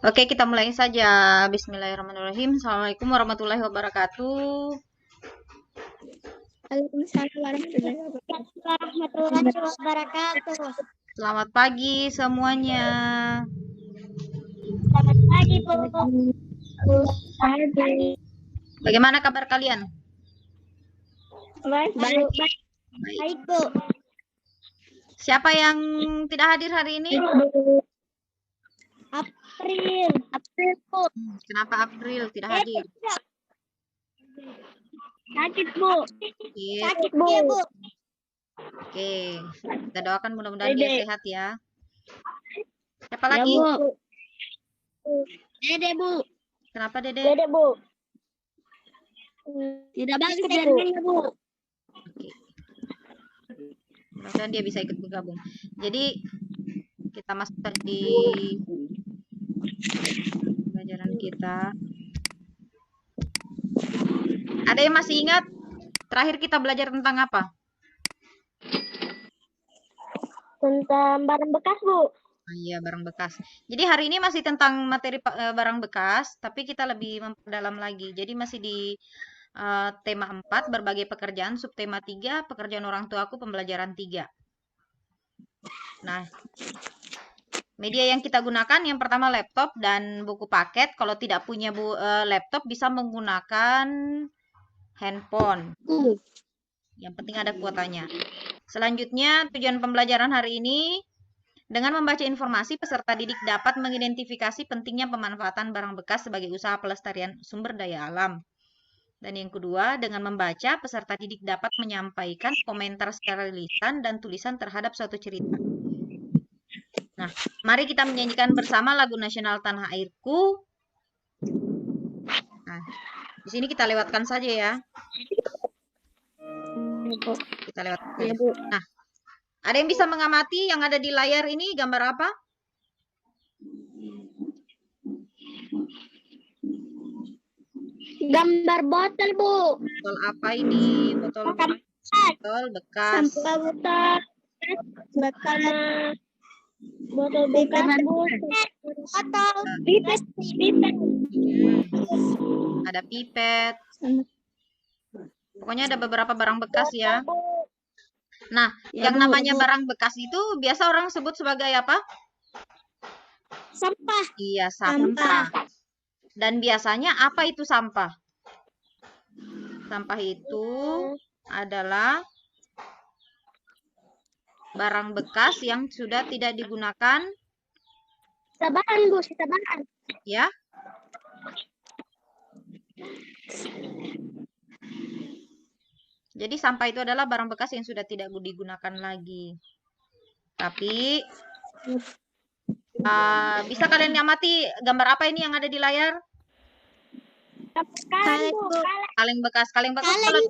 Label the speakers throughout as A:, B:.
A: Oke, kita mulai saja. Bismillahirrahmanirrahim. Assalamualaikum warahmatullahi wabarakatuh.
B: Waalaikumsalam warahmatullahi wabarakatuh.
A: Selamat pagi semuanya.
B: Selamat pagi, Bu.
A: Bagaimana kabar kalian?
B: Baik,
A: Baik.
B: Bu.
A: Siapa yang tidak hadir hari ini?
B: April, Bu.
A: Kenapa April tidak hadir?
B: Sakit, Bu.
A: Iya.
B: Sakit, Bu.
A: Oke, kita doakan mudah-mudahan dia sehat ya. Siapa
B: Ya,
A: lagi?
B: Bu. Dede, Bu.
A: Kenapa Dede?
B: Dede, Bu. Tidak bagus jaringannya, Bu.
A: Oke. Mudah-mudahan dia bisa ikut bergabung. Jadi kita masuk di pelajaran kita. Ada yang masih ingat terakhir kita belajar tentang apa?
B: Tentang barang bekas, Bu.
A: Iya, barang bekas. Jadi hari ini masih tentang materi barang bekas, tapi kita lebih memperdalam lagi. Jadi masih di tema 4, berbagai pekerjaan, subtema 3, pekerjaan orang tuaku, pembelajaran 3. Nah, media yang kita gunakan yang pertama laptop dan buku paket. Kalau tidak punya laptop bisa menggunakan handphone. Yang penting ada kuotanya. Selanjutnya, tujuan pembelajaran hari ini dengan membaca informasi, peserta didik dapat mengidentifikasi pentingnya pemanfaatan barang bekas sebagai usaha pelestarian sumber daya alam. Dan yang kedua, dengan membaca, peserta didik dapat menyampaikan komentar secara lisan dan tulisan terhadap suatu cerita. Nah, mari kita menyanyikan bersama lagu nasional Tanah Airku. Nah, di sini kita lewatkan saja ya. Kita lewatkan saja. Nah, ada yang bisa mengamati yang ada di layar ini gambar apa?
B: Gambar botol, Bu.
A: Botol apa ini? Botol bekas.
B: Sampah botol. Botol bekas, Bu. Botol pipet.
A: Ada pipet. Pokoknya ada beberapa barang bekas ya. Nah, yang namanya barang bekas itu biasa orang sebut sebagai apa?
B: Sampah.
A: Iya, sampah. Dan biasanya apa itu sampah? Sampah itu adalah barang bekas yang sudah tidak digunakan.
B: Sisa bahan, Bu, sisa bahan.
A: Ya. Jadi sampah itu adalah barang bekas yang sudah tidak digunakan lagi. Tapi bisa kalian amati gambar apa ini yang ada di layar?
B: Kaleng, Bu.
A: Kaleng bekas. Kaleng bekas kalau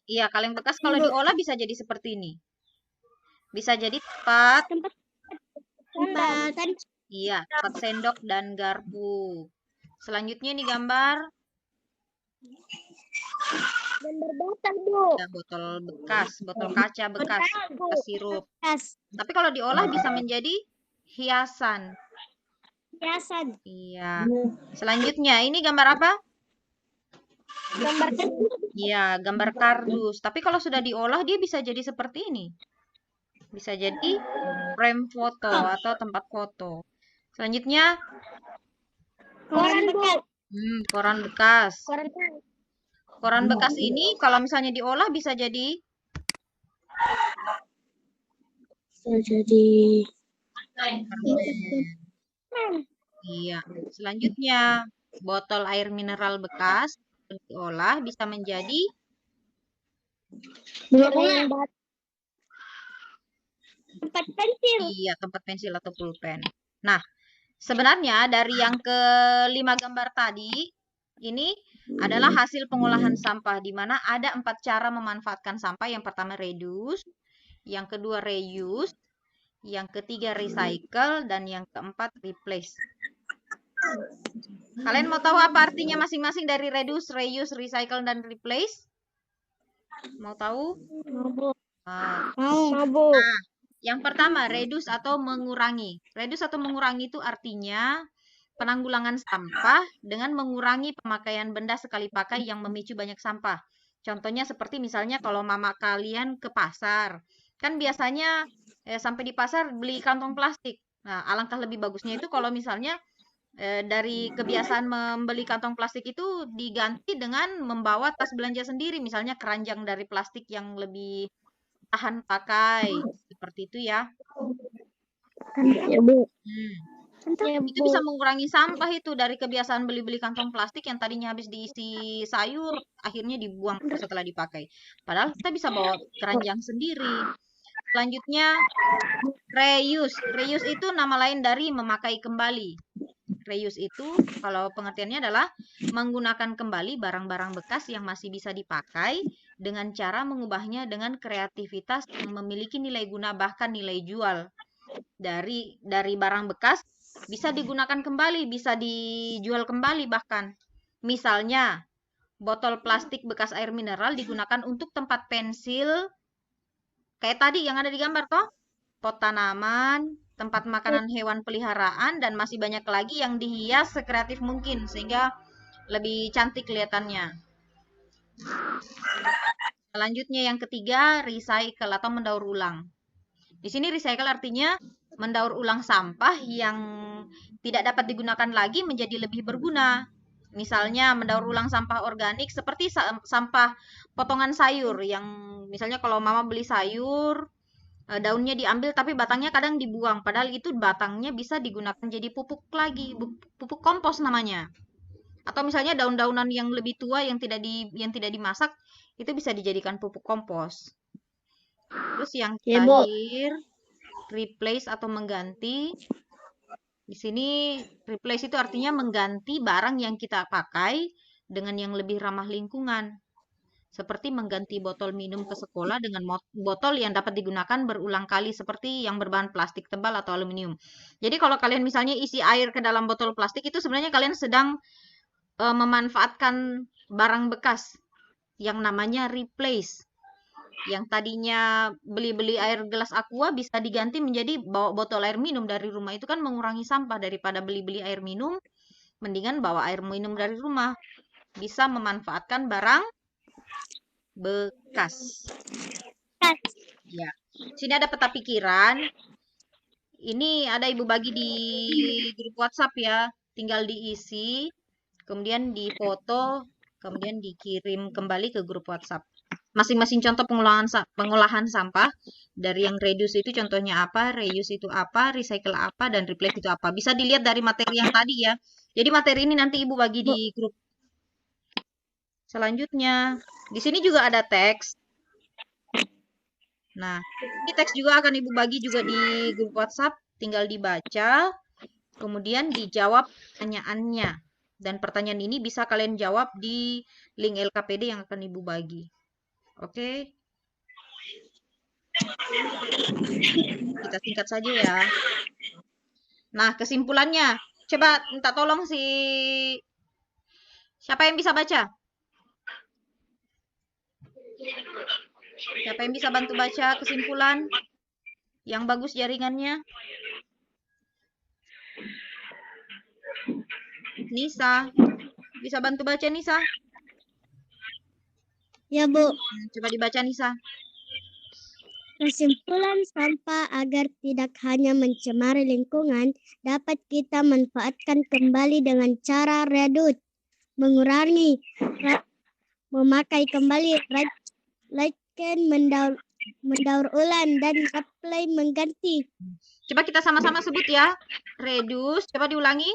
A: iya, kaleng bekas kalau diolah bisa jadi seperti ini. Bisa jadi tempat iya, tempat sendok dan garpu. Selanjutnya nih gambar
B: botol, Bu.
A: ya, botol bekas, botol kaca bekas, bekas sirup. Tapi kalau diolah bisa menjadi hiasan.
B: Hiasan.
A: Iya. Selanjutnya ini gambar apa?
B: Gambar kardus.
A: Iya, gambar kardus. Tapi kalau sudah diolah dia bisa jadi seperti ini. Bisa jadi frame foto atau tempat foto. Selanjutnya
B: Koran, Bu.
A: Koran bekas.
B: Koran.
A: Koran bekas ini kalau misalnya diolah bisa jadi iya. Selanjutnya botol air mineral bekas diolah bisa menjadi
B: tempat pensil.
A: Iya, tempat pensil atau pulpen. Nah, sebenarnya dari yang kelima gambar tadi ini adalah hasil pengolahan sampah di mana ada 4 cara memanfaatkan sampah. Yang pertama reduce, yang kedua reuse, yang ketiga recycle, dan yang keempat replace. Kalian mau tahu apa artinya masing-masing dari reduce, reuse, recycle, dan replace? Mau tahu?
B: Mau, Bu.
A: Nah, yang pertama reduce atau mengurangi. Reduce atau mengurangi itu artinya penanggulangan sampah dengan mengurangi pemakaian benda sekali pakai yang memicu banyak sampah. Contohnya seperti misalnya kalau mama kalian ke pasar, kan biasanya sampai di pasar beli kantong plastik. Nah, alangkah lebih bagusnya itu kalau misalnya dari kebiasaan membeli kantong plastik itu diganti dengan membawa tas belanja sendiri, misalnya keranjang dari plastik yang lebih tahan pakai, seperti itu ya.
B: Ya, Bu. Ya,
A: Itu
B: Bu.
A: bisa mengurangi sampah itu dari kebiasaan beli-beli kantong plastik yang tadinya habis diisi sayur, akhirnya dibuang setelah dipakai. Padahal kita bisa bawa keranjang sendiri. Selanjutnya, reuse. Reuse itu nama lain dari memakai kembali. Reuse itu kalau pengertiannya adalah menggunakan kembali barang-barang bekas yang masih bisa dipakai dengan cara mengubahnya dengan kreativitas yang memiliki nilai guna bahkan nilai jual. Dari barang bekas bisa digunakan kembali, bisa dijual kembali bahkan. Misalnya, botol plastik bekas air mineral digunakan untuk tempat pensil kayak tadi yang ada di gambar toh. Pot tanaman, tempat makanan hewan peliharaan, dan masih banyak lagi yang dihias sekreatif mungkin sehingga lebih cantik kelihatannya. Selanjutnya yang ketiga, recycle atau mendaur ulang. Di sini recycle artinya mendaur ulang sampah yang tidak dapat digunakan lagi menjadi lebih berguna. Misalnya mendaur ulang sampah organik seperti sampah potongan sayur yang misalnya kalau mama beli sayur, daunnya diambil tapi batangnya kadang dibuang. Padahal itu batangnya bisa digunakan jadi pupuk lagi, pupuk kompos namanya. Atau misalnya daun-daunan yang lebih tua yang tidak dimasak itu bisa dijadikan pupuk kompos. Terus yang
B: Ya, Bu.
A: terakhir, replace atau mengganti. Di sini replace itu artinya mengganti barang yang kita pakai dengan yang lebih ramah lingkungan. Seperti mengganti botol minum ke sekolah dengan botol yang dapat digunakan berulang kali seperti yang berbahan plastik tebal atau aluminium. Jadi kalau kalian misalnya isi air ke dalam botol plastik itu sebenarnya kalian sedang memanfaatkan barang bekas yang namanya replace. Yang tadinya beli-beli air gelas aqua bisa diganti menjadi bawa botol air minum dari rumah. Itu kan mengurangi sampah daripada beli-beli air minum. Mendingan bawa air minum dari rumah. Bisa memanfaatkan barang bekas. Ya. Sini ada peta pikiran. Ini ada ibu bagi di grup WhatsApp ya. Tinggal diisi, kemudian difoto, kemudian dikirim kembali ke grup WhatsApp. Masing-masing contoh pengolahan sampah dari yang reduce itu contohnya apa, reuse itu apa, recycle apa, dan replace itu apa. Bisa dilihat dari materi yang tadi ya. Jadi materi ini nanti ibu bagi di grup. Selanjutnya, di sini juga ada teks. Nah, ini teks juga akan ibu bagi juga di grup WhatsApp. Tinggal dibaca, kemudian dijawab pertanyaannya. Dan pertanyaan ini bisa kalian jawab di link LKPD yang akan ibu bagi. Oke. Kita singkat saja ya. Nah, kesimpulannya. Coba minta tolong siapa yang bisa baca? Siapa yang bisa bantu baca kesimpulan? Yang bagus jaringannya? Nisa. Bisa bantu baca Nisa?
B: Ya, Bu.
A: Coba dibaca Nisa.
B: Kesimpulan sampah agar tidak hanya mencemari lingkungan dapat kita manfaatkan kembali dengan cara reduce, mengurangi, memakai kembali, recycle, mendaur ulang, dan replay mengganti.
A: Coba kita sama-sama sebut ya. Reduce, coba diulangi.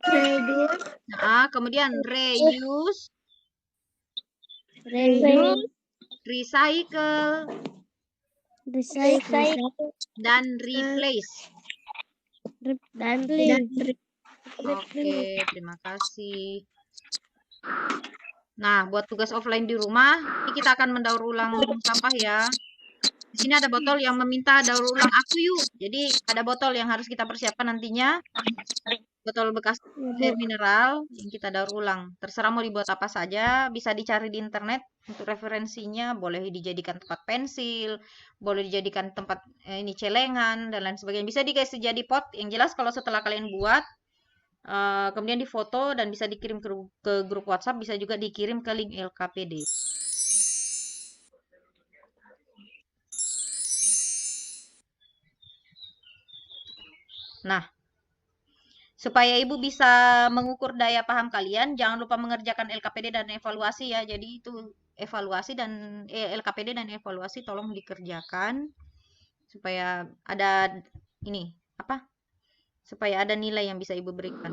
B: Reduce.
A: Nah, kemudian reuse, recycle, dan replace. Oke, terima kasih. Nah, buat tugas offline di rumah, ini kita akan mendaur ulang sampah ya. Di sini ada botol yang meminta daur ulang aku yuk. Jadi ada botol yang harus kita persiapkan nantinya. botol bekas
B: Ya, Bu.
A: air mineral yang kita daur ulang. Terserah mau dibuat apa saja, bisa dicari di internet untuk referensinya, boleh dijadikan tempat pensil, boleh dijadikan tempat ini celengan dan lain sebagainya. Bisa dikasih jadi pot. Yang jelas kalau setelah kalian buat kemudian difoto dan bisa dikirim ke grup WhatsApp, bisa juga dikirim ke link LKPD. Nah, supaya Ibu bisa mengukur daya paham kalian, jangan lupa mengerjakan LKPD dan evaluasi ya. Jadi itu evaluasi dan LKPD dan evaluasi tolong dikerjakan supaya ada ini apa? Supaya ada nilai yang bisa Ibu berikan.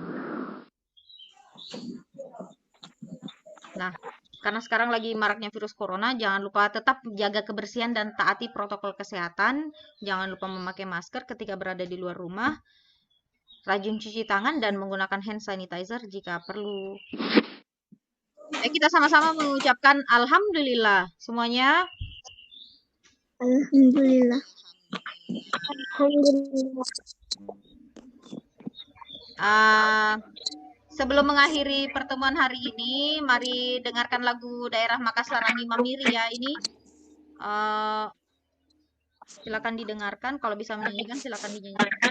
A: Nah, karena sekarang lagi maraknya virus corona, jangan lupa tetap jaga kebersihan dan taati protokol kesehatan. Jangan lupa memakai masker ketika berada di luar rumah. Rajin cuci tangan dan menggunakan hand sanitizer jika perlu. Kita sama-sama mengucapkan Alhamdulillah semuanya.
B: Alhamdulillah. Alhamdulillah.
A: Sebelum mengakhiri pertemuan hari ini, mari dengarkan lagu daerah Makassar Rangi Mamiri ya. Ini silakan didengarkan. Kalau bisa menyanyikan, silakan dinyanyikan.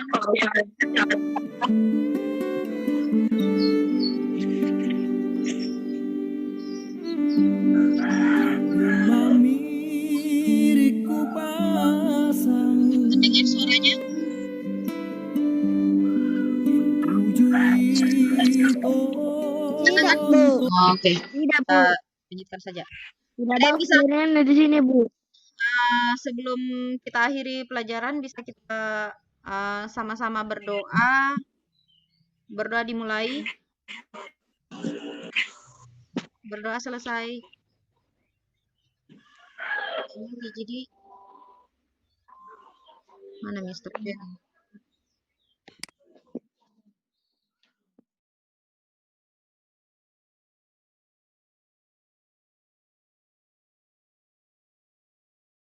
A: Mendengar suaranya?
B: Tidak, Bu.
A: Oke.
B: Tidak, Bu.
A: Kita lanjutkan saja.
B: Tidak
A: Ada
B: ada
A: yang bisa
B: oksigen di sini, Bu.
A: sebelum kita akhiri pelajaran bisa kita sama-sama berdoa. Berdoa dimulai. Berdoa selesai. Jadi mana Mister Ben?